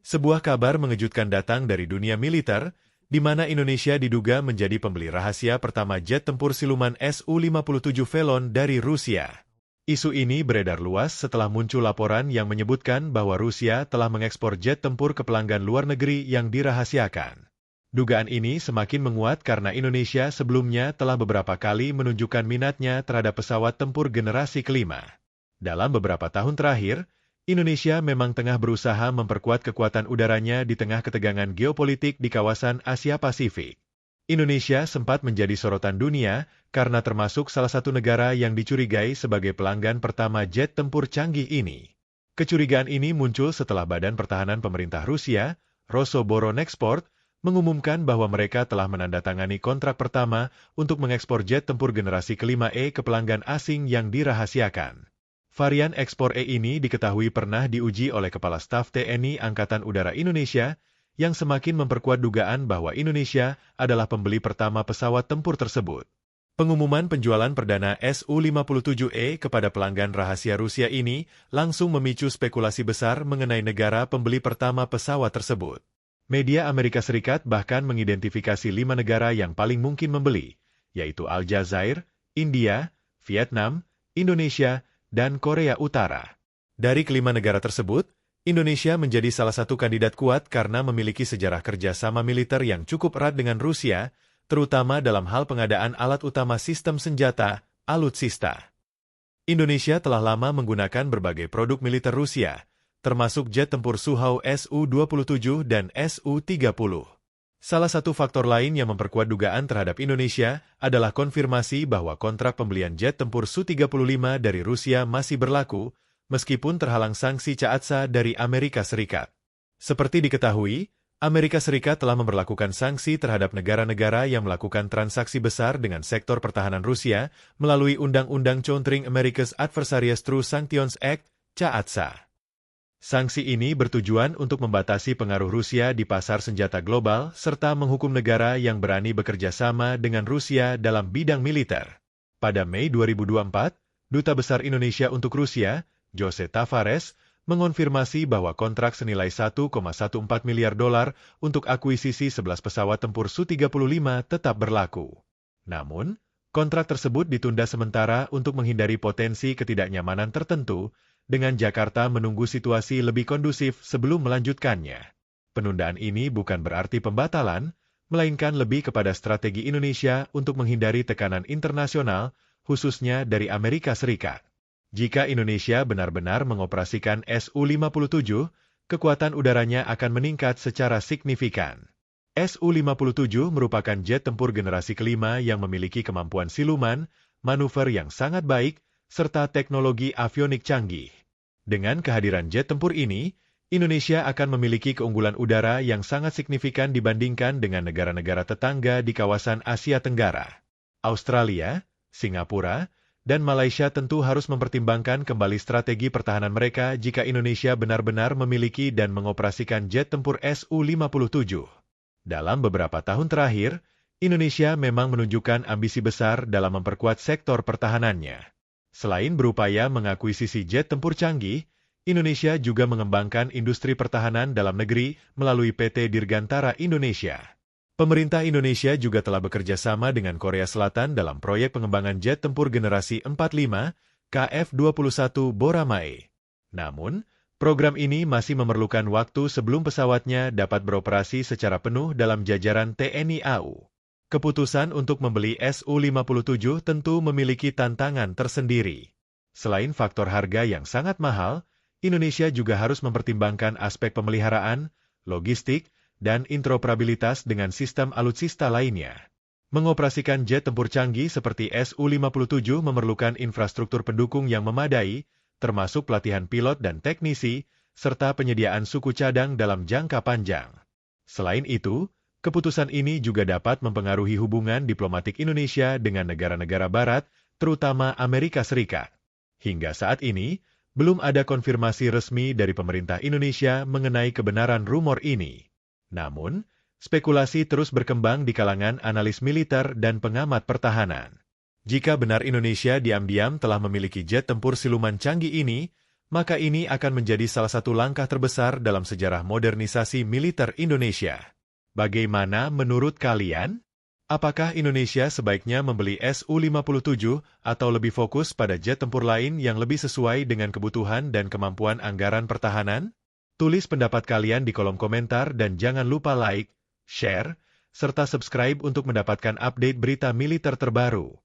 Sebuah kabar mengejutkan datang dari dunia militer, di mana Indonesia diduga menjadi pembeli rahasia pertama jet tempur siluman Su-57 Velon dari Rusia. Isu ini beredar luas setelah muncul laporan yang menyebutkan bahwa Rusia telah mengekspor jet tempur ke pelanggan luar negeri yang dirahasiakan. Dugaan ini semakin menguat karena Indonesia sebelumnya telah beberapa kali menunjukkan minatnya terhadap pesawat tempur generasi kelima. Dalam beberapa tahun terakhir, Indonesia memang tengah berusaha memperkuat kekuatan udaranya di tengah ketegangan geopolitik di kawasan Asia Pasifik. Indonesia sempat menjadi sorotan dunia karena termasuk salah satu negara yang dicurigai sebagai pelanggan pertama jet tempur canggih ini. Kecurigaan ini muncul setelah Badan Pertahanan Pemerintah Rusia, Rosoboronexport, mengumumkan bahwa mereka telah menandatangani kontrak pertama untuk mengekspor jet tempur generasi kelima E ke pelanggan asing yang dirahasiakan. Varian ekspor E ini diketahui pernah diuji oleh Kepala Staf TNI Angkatan Udara Indonesia, yang semakin memperkuat dugaan bahwa Indonesia adalah pembeli pertama pesawat tempur tersebut. Pengumuman penjualan perdana Su-57E kepada pelanggan rahasia Rusia ini langsung memicu spekulasi besar mengenai negara pembeli pertama pesawat tersebut. Media Amerika Serikat bahkan mengidentifikasi 5 negara yang paling mungkin membeli, yaitu Aljazair, India, Vietnam, Indonesia, dan Korea Utara. Dari kelima negara tersebut, Indonesia menjadi salah satu kandidat kuat karena memiliki sejarah kerjasama militer yang cukup erat dengan Rusia, terutama dalam hal pengadaan alat utama sistem senjata, alutsista. Indonesia telah lama menggunakan berbagai produk militer Rusia, termasuk jet tempur Sukhoi Su-27 dan Su-30. Salah satu faktor lain yang memperkuat dugaan terhadap Indonesia adalah konfirmasi bahwa kontrak pembelian jet tempur Su-35 dari Rusia masih berlaku, meskipun terhalang sanksi CAATSA dari Amerika Serikat. Seperti diketahui, Amerika Serikat telah memberlakukan sanksi terhadap negara-negara yang melakukan transaksi besar dengan sektor pertahanan Rusia melalui Undang-Undang Countering America's Adversaries Through Sanctions Act, CAATSA. Sanksi ini bertujuan untuk membatasi pengaruh Rusia di pasar senjata global serta menghukum negara yang berani bekerja sama dengan Rusia dalam bidang militer. Pada Mei 2024, Duta Besar Indonesia untuk Rusia, Jose Tavares, mengonfirmasi bahwa kontrak senilai $1,14 miliar untuk akuisisi 11 pesawat tempur Su-35 tetap berlaku. Namun, kontrak tersebut ditunda sementara untuk menghindari potensi ketidaknyamanan tertentu, dengan Jakarta menunggu situasi lebih kondusif sebelum melanjutkannya. Penundaan ini bukan berarti pembatalan, melainkan lebih kepada strategi Indonesia untuk menghindari tekanan internasional, khususnya dari Amerika Serikat. Jika Indonesia benar-benar mengoperasikan Su-57, kekuatan udaranya akan meningkat secara signifikan. Su-57 merupakan jet tempur generasi kelima yang memiliki kemampuan siluman, manuver yang sangat baik, serta teknologi avionik canggih. Dengan kehadiran jet tempur ini, Indonesia akan memiliki keunggulan udara yang sangat signifikan dibandingkan dengan negara-negara tetangga di kawasan Asia Tenggara. Australia, Singapura, dan Malaysia tentu harus mempertimbangkan kembali strategi pertahanan mereka jika Indonesia benar-benar memiliki dan mengoperasikan jet tempur Su-57. Dalam beberapa tahun terakhir, Indonesia memang menunjukkan ambisi besar dalam memperkuat sektor pertahanannya. Selain berupaya mengakuisisi jet tempur canggih, Indonesia juga mengembangkan industri pertahanan dalam negeri melalui PT Dirgantara Indonesia. Pemerintah Indonesia juga telah bekerja sama dengan Korea Selatan dalam proyek pengembangan jet tempur generasi 45 KF-21 Boramae. Namun, program ini masih memerlukan waktu sebelum pesawatnya dapat beroperasi secara penuh dalam jajaran TNI AU. Keputusan untuk membeli Su-57 tentu memiliki tantangan tersendiri. Selain faktor harga yang sangat mahal, Indonesia juga harus mempertimbangkan aspek pemeliharaan, logistik, dan interoperabilitas dengan sistem alutsista lainnya. Mengoperasikan jet tempur canggih seperti Su-57 memerlukan infrastruktur pendukung yang memadai, termasuk pelatihan pilot dan teknisi, serta penyediaan suku cadang dalam jangka panjang. Selain itu, keputusan ini juga dapat mempengaruhi hubungan diplomatik Indonesia dengan negara-negara Barat, terutama Amerika Serikat. Hingga saat ini, belum ada konfirmasi resmi dari pemerintah Indonesia mengenai kebenaran rumor ini. Namun, spekulasi terus berkembang di kalangan analis militer dan pengamat pertahanan. Jika benar Indonesia diam-diam telah memiliki jet tempur siluman canggih ini, maka ini akan menjadi salah satu langkah terbesar dalam sejarah modernisasi militer Indonesia. Bagaimana menurut kalian? Apakah Indonesia sebaiknya membeli Su-57 atau lebih fokus pada jet tempur lain yang lebih sesuai dengan kebutuhan dan kemampuan anggaran pertahanan? Tulis pendapat kalian di kolom komentar dan jangan lupa like, share, serta subscribe untuk mendapatkan update berita militer terbaru.